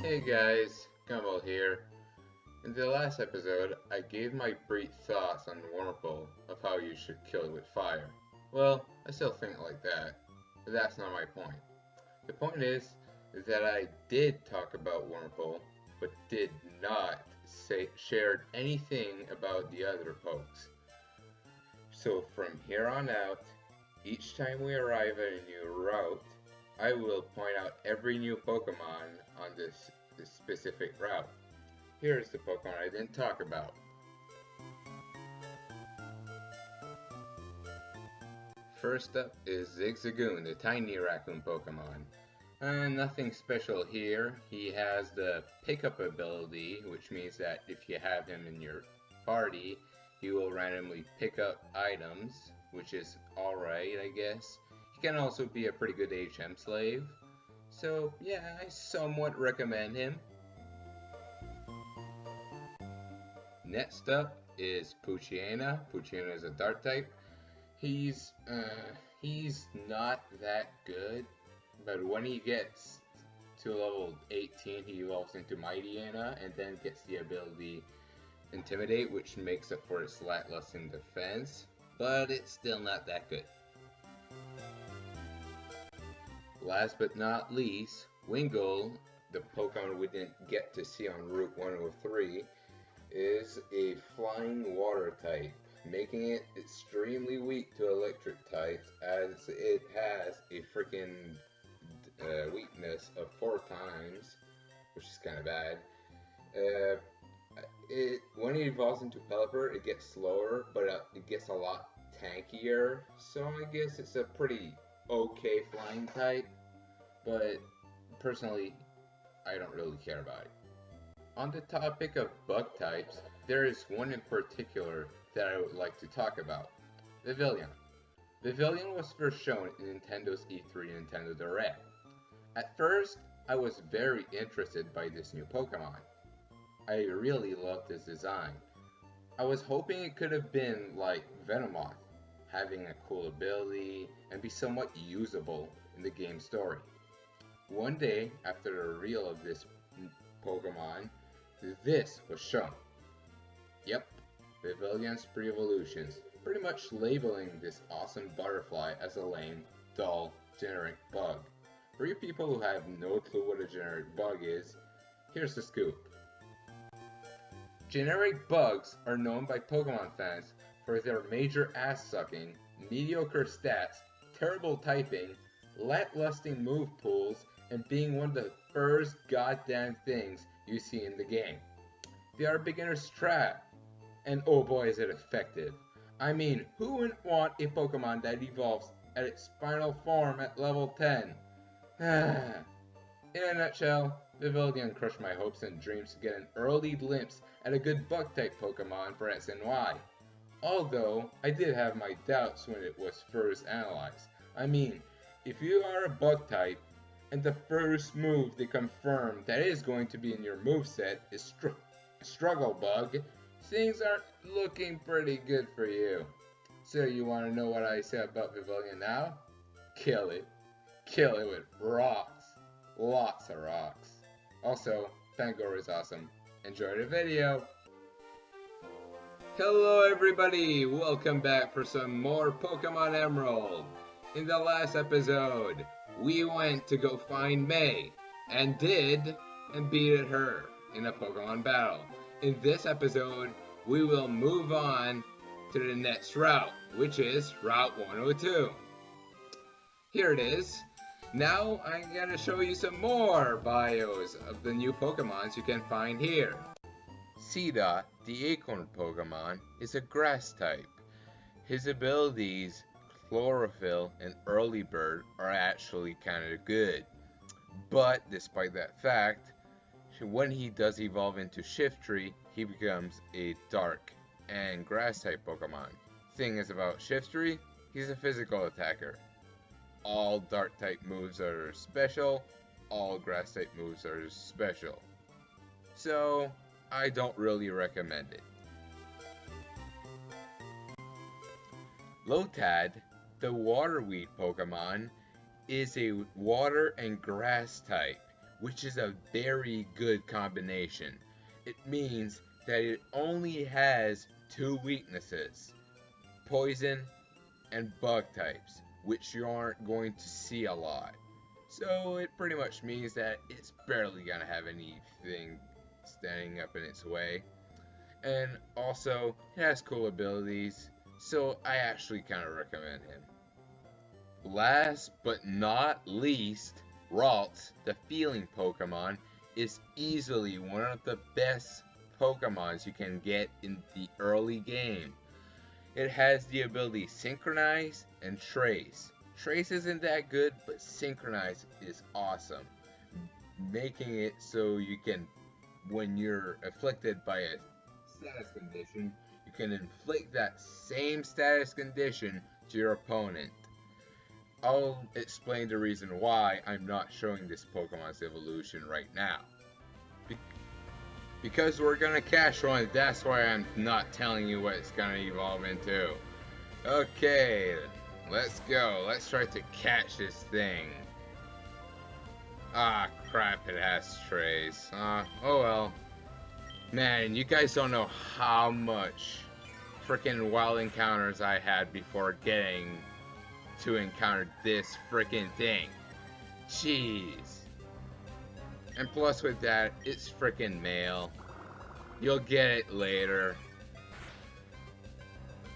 Hey guys, Gumball here. In the last episode, I gave my brief thoughts on Wurmple of how you should kill it with fire. Well, I still think like that, but that's not my point. The point is that I did talk about Wurmple, but did not shared anything about the other pokes. So from here on out, each time we arrive at a new route, I will point out every new Pokemon on this specific route. Here's the Pokemon I didn't talk about. First up is Zigzagoon, the tiny raccoon Pokemon. Nothing special here. He has the pickup ability, which means that if you have him in your party, he will randomly pick up items, which is alright, I guess. He can also be a pretty good HM slave. So yeah, I somewhat recommend him. Next up is Poochyena. Poochyena is a dark type. He's not that good, but when he gets to level 18, he evolves into Mightyena and then gets the ability Intimidate, which makes up for its lackluster defense, but it's still not that good. Last but not least, Wingull, the Pokemon we didn't get to see on Route 103, is a flying water type, making it extremely weak to electric types as it has a freaking weakness of 4 times, which is kind of bad. When it evolves into Pelipper, it gets slower, but it gets a lot tankier, so I guess it's a pretty okay flying type, but personally, I don't really care about it. On the topic of bug types, there is one in particular that I would like to talk about, Vivillon. Vivillon was first shown in Nintendo's E3 Nintendo Direct. At first, I was very interested by this new Pokemon. I really loved its design. I was hoping it could have been like Venomoth, having a cool ability and be somewhat usable in the game story. One day, after the reveal of this Pokemon, this was shown. Yep, Vivillon's pre-evolutions, pretty much labeling this awesome butterfly as a lame, dull, generic bug. For you people who have no clue what a generic bug is, here's the scoop. Generic bugs are known by Pokemon fans for their major ass-sucking, mediocre stats, terrible typing, lackluster move pools, and being one of the first goddamn things you see in the game. They are beginner's trap, and oh boy is it effective. I mean, who wouldn't want a Pokemon that evolves at its final form at level 10? In a nutshell, Vivillon crushed my hopes and dreams to get an early glimpse at a good bug-type Pokemon for SNY. Although, I did have my doubts when it was first analyzed. I mean, if you are a bug-type, and the first move they confirm that is going to be in your moveset is Struggle Bug, things aren't looking pretty good for you. So you want to know what I say about Vivillon now? Kill it. Kill it with rocks. Lots of rocks. Also, Fangor is awesome. Enjoy the video! Hello everybody! Welcome back for some more Pokemon Emerald! In the last episode, we went to go find May, and beat her in a Pokemon battle. In this episode, we will move on to the next route, which is Route 102. Here it is. Now I'm gonna show you some more bios of the new Pokemons you can find here. Seedot, the acorn Pokemon, is a grass type. His abilities, Chlorophyll and Early Bird, are actually kinda good. But despite that fact, when he does evolve into Shiftry, he becomes a dark and grass type Pokemon. Thing is about Shiftry, he's a physical attacker. All dark type moves are special, all grass type moves are special. So, I don't really recommend it. Lotad, the water weed Pokemon, is a water and grass type which is a very good combination. It means that it only has two weaknesses: poison and bug types, which you aren't going to see a lot. So it pretty much means that it's barely gonna have anything standing up in its way. And also, it has cool abilities, so I actually kind of recommend him. Last but not least, Ralts, the feeling Pokemon, is easily one of the best Pokemons you can get in the early game. It has the ability Synchronize and Trace. Trace isn't that good, but Synchronize is awesome, making it so you can, when you're afflicted by a status condition, you can inflict that same status condition to your opponent. I'll explain the reason why I'm not showing this Pokemon's evolution right now. Because we're gonna catch one, that's why I'm not telling you what it's gonna evolve into. Okay, let's go. Let's try to catch this thing. Ah, crap, it has trace. Oh well. Man, you guys don't know how much freaking wild encounters I had before getting to encounter this freaking thing. Jeez. And plus with that, it's freaking male. You'll get it later.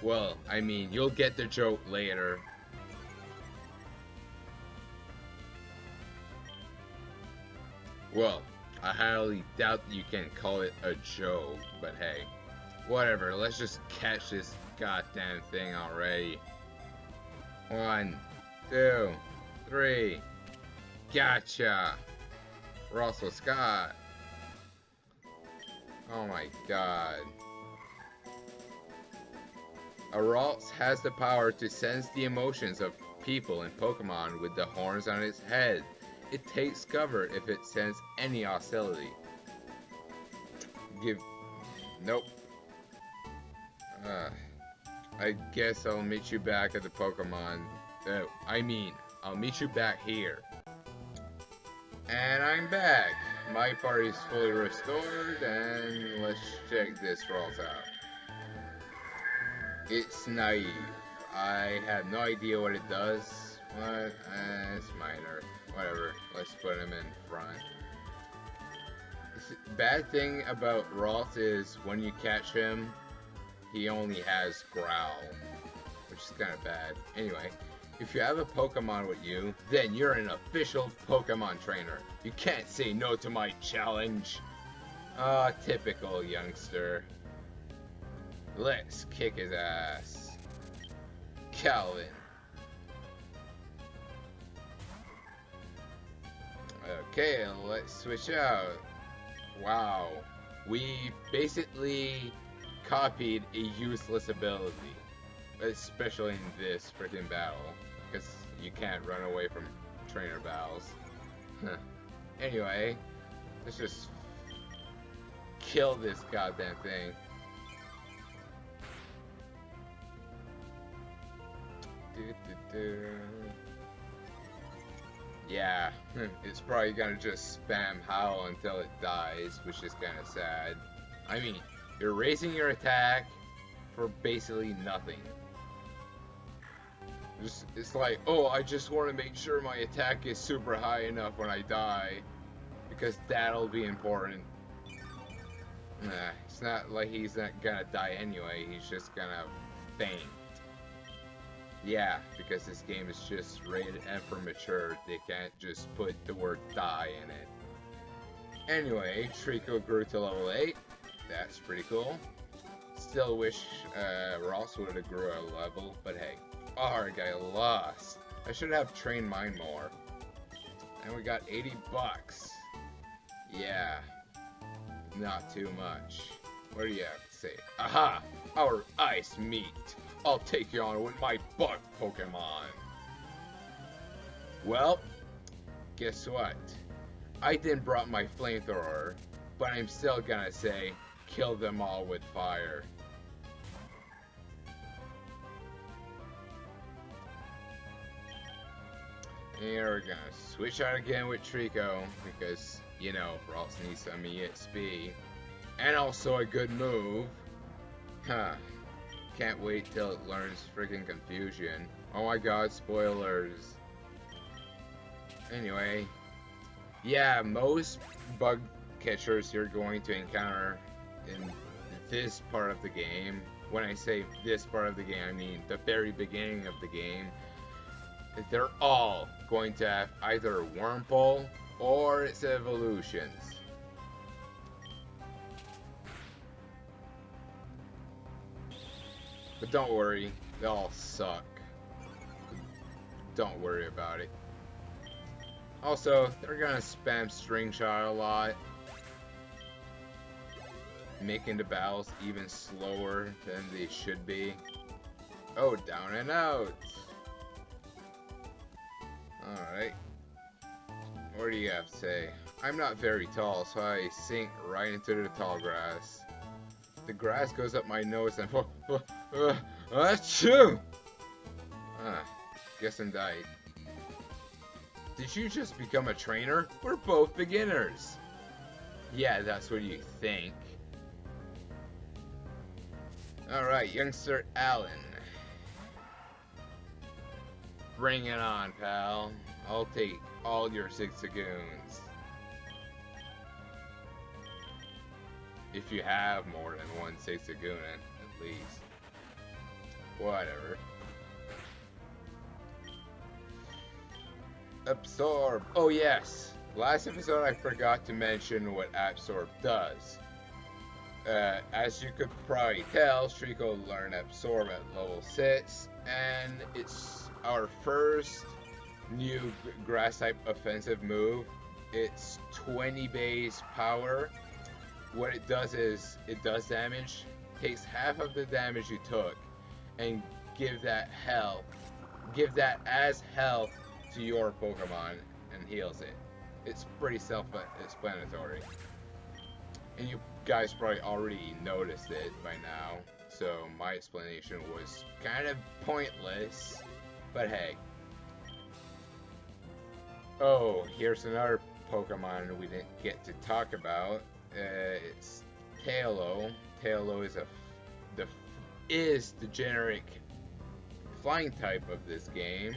Well, I mean, you'll get the joke later. Well, I highly doubt you can call it a joke, but hey, whatever, let's just catch this goddamn thing already. 1, 2, 3. Gotcha! Russell Scott. Oh my god. A Ralts has the power to sense the emotions of people and Pokemon with the horns on its head. It takes cover if it senses any hostility. Nope. I guess I'll meet you back at the Pokemon. I'll meet you back here. And I'm back. My party's fully restored, and let's check this Ralts out. It's naive. I have no idea what it does. What? It's minor. Whatever. Let's put him in front. The bad thing about Ralts is when you catch him, he only has Growl, which is kind of bad. Anyway, if you have a Pokemon with you, then you're an official Pokemon trainer. You can't say no to my challenge. Typical youngster. Let's kick his ass. Calvin. Okay, let's switch out. Wow. We basically copied a useless ability. Especially in this freaking battle. Because you can't run away from trainer battles. Anyway, let's just kill this goddamn thing. Yeah, it's probably gonna just spam howl until it dies, which is kinda sad. I mean, you're raising your attack for basically nothing. It's like, oh, I just want to make sure my attack is super high enough when I die, because that'll be important. Nah, it's not like he's not gonna die anyway, he's just gonna faint. Yeah, because this game is just rated M for mature, they can't just put the word die in it. Anyway, Trico grew to level 8, that's pretty cool. Still wish Ross would have grew a level, but hey. Arg, I lost. I should have trained mine more. And we got 80 bucks. Yeah. Not too much. What do you have to say? Aha! Our ice meet. I'll take you on with my bug Pokemon. Well, guess what? I didn't brought my flamethrower, but I'm still gonna say, kill them all with fire. And we're gonna switch out again with Trico because, you know, Ross needs some EXP. And also a good move. Huh. Can't wait till it learns freaking Confusion. Oh my god, spoilers. Anyway. Yeah, most bug catchers you're going to encounter in this part of the game. When I say this part of the game, I mean the very beginning of the game. They're all going to have either Wurmple or its evolutions. But don't worry, they all suck. Don't worry about it. Also, they're gonna spam String Shot a lot, making the battles even slower than they should be. Oh, down and out! Alright. What do you have to say? I'm not very tall, so I sink right into the tall grass. The grass goes up my nose and achoo! Guess I'm died. Did you just become a trainer? We're both beginners. Yeah, that's what you think. Alright, youngster Alan. Bring it on, pal. I'll take all your Zigzagoons. If you have more than one Zigzagoon, at least. Whatever. Absorb. Oh yes. Last episode I forgot to mention what Absorb does. As you could probably tell, Trico learned Absorb at level 6, and it's our first new grass type offensive move. It's 20 base power. What it does is it does damage, takes half of the damage you took, and give that as health to your Pokemon and heals it. It's pretty self-explanatory. And you guys probably already noticed it by now, so my explanation was kind of pointless, but hey. Oh, here's another Pokemon we didn't get to talk about. It's Tailo. Tailo is the generic flying type of this game.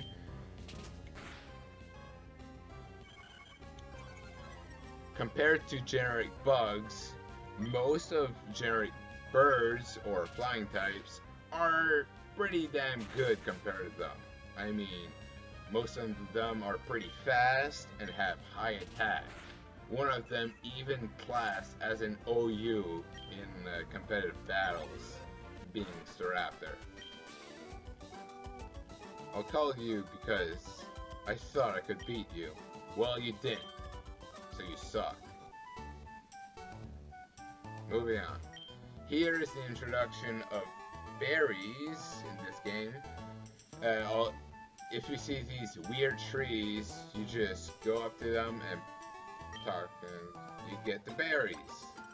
Compared to generic bugs, most of generic birds or flying types are pretty damn good compared to them. I mean, most of them are pretty fast and have high attack. One of them even classed as an OU in competitive battles, being Staraptor. I'll call you because I thought I could beat you. Well, you didn't. So you suck. Moving on. Here is the introduction of berries in this game. If you see these weird trees, you just go up to them and talk, and you get the berries.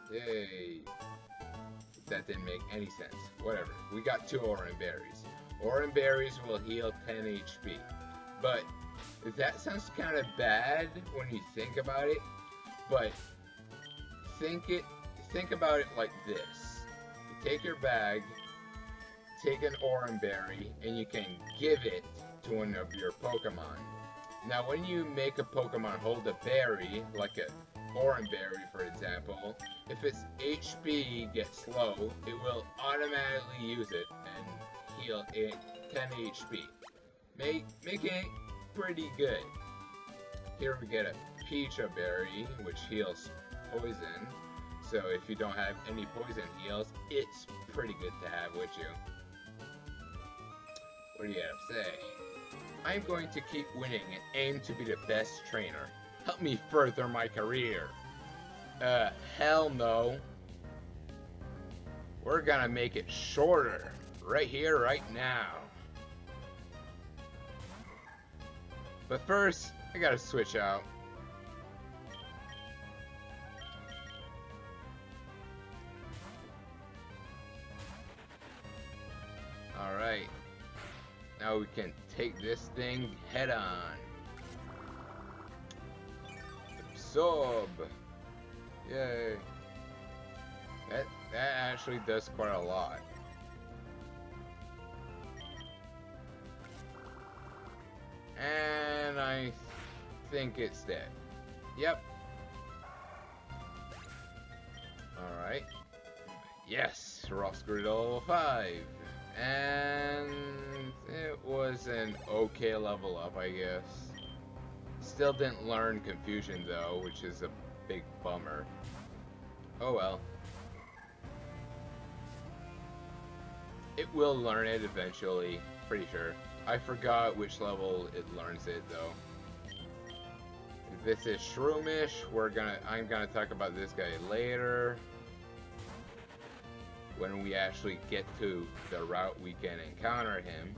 Yay! That didn't make any sense. Whatever. We got 2 orange berries. Orange berries will heal 10 HP. But that sounds kind of bad when you think about it, but think about it like this. You take your bag, take an orange berry, and you can give it to one of your Pokemon. Now when you make a Pokemon hold a berry, like an orange berry for example, if its HP gets low, it will automatically use it and heal it 10 HP. Making it pretty good. Here we get a Pecha berry, which heals poison. So if you don't have any poison heals, it's pretty good to have with you. What do you have to say? I'm going to keep winning and aim to be the best trainer. Help me further my career. Hell no. We're gonna make it shorter. Right here, right now. But first, I gotta switch out. Alright. Now we can take this thing head on. Sub. Yay. That actually does quite a lot. And I think it's dead. Yep. Alright. Yes, Roskrid level 5. And it was an okay level up, I guess. Still didn't learn Confusion though, which is a big bummer. Oh well. It will learn it eventually, pretty sure. I forgot which level it learns it though. This is Shroomish. I'm gonna talk about this guy later. When we actually get to the route we can encounter him.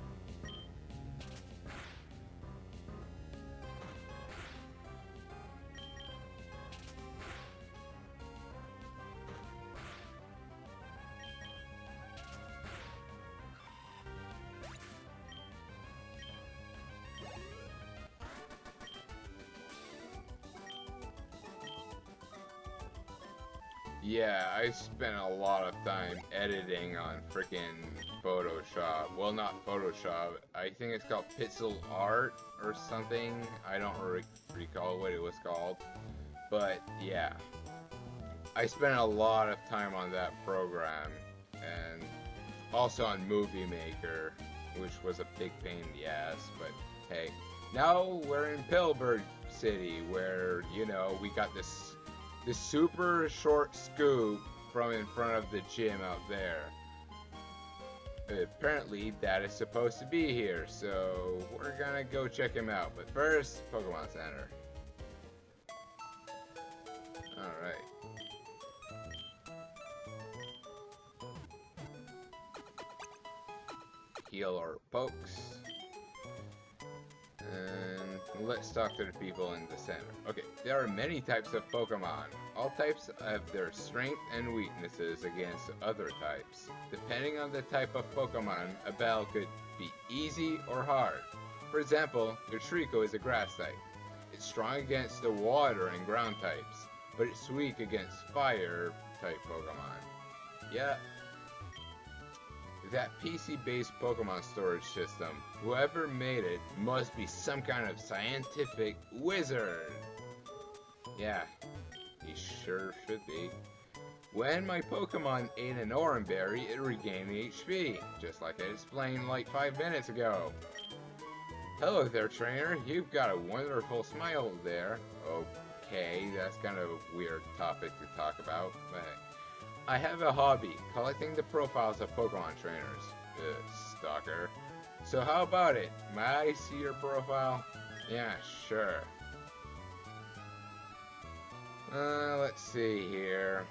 Yeah, I spent a lot of time editing on freaking Photoshop. Well, not Photoshop. I think it's called Pixel Art or something. I don't recall what it was called. But yeah, I spent a lot of time on that program, and also on Movie Maker, which was a big pain in the ass. But hey, now we're in Pillsbury City, where we got this super short scoop from in front of the gym out there. Apparently that is supposed to be here, so we're gonna go check him out. But first, Pokemon Center. Alright. Heal our pokes. And let's talk to the people in the center. Okay, there are many types of Pokemon. All types have their strengths and weaknesses against other types. Depending on the type of Pokemon, a battle could be easy or hard. For example, Utrico is a grass type. It's strong against the water and ground types, but it's weak against fire type Pokemon. Yeah. That PC-based Pokemon storage system, whoever made it must be some kind of scientific wizard. Yeah, he sure should be. When my Pokemon ate an Oran Berry, it regained HP, just like I explained like 5 minutes ago. Hello there, trainer. You've got a wonderful smile there. Okay, that's kind of a weird topic to talk about, but I have a hobby, collecting the profiles of Pokemon trainers. Stalker. So how about it? May I see your profile? Yeah, sure. Let's see here.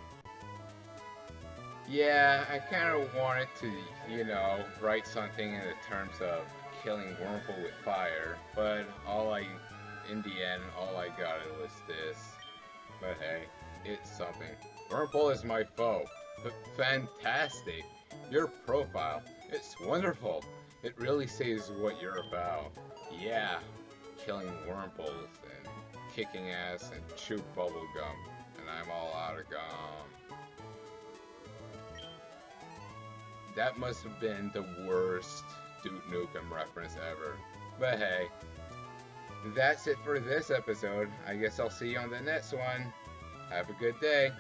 Yeah, I kind of wanted to, write something in the terms of killing Wurmple with fire, but in the end, all I got was this. But hey, it's something. Wurmple is my foe. But fantastic! Your profile, it's wonderful. It really says what you're about. Yeah, killing Wurmples and kicking ass and chew bubble gum. And I'm all out of gum. That must have been the worst Duke Nukem reference ever. But hey, that's it for this episode. I guess I'll see you on the next one. Have a good day.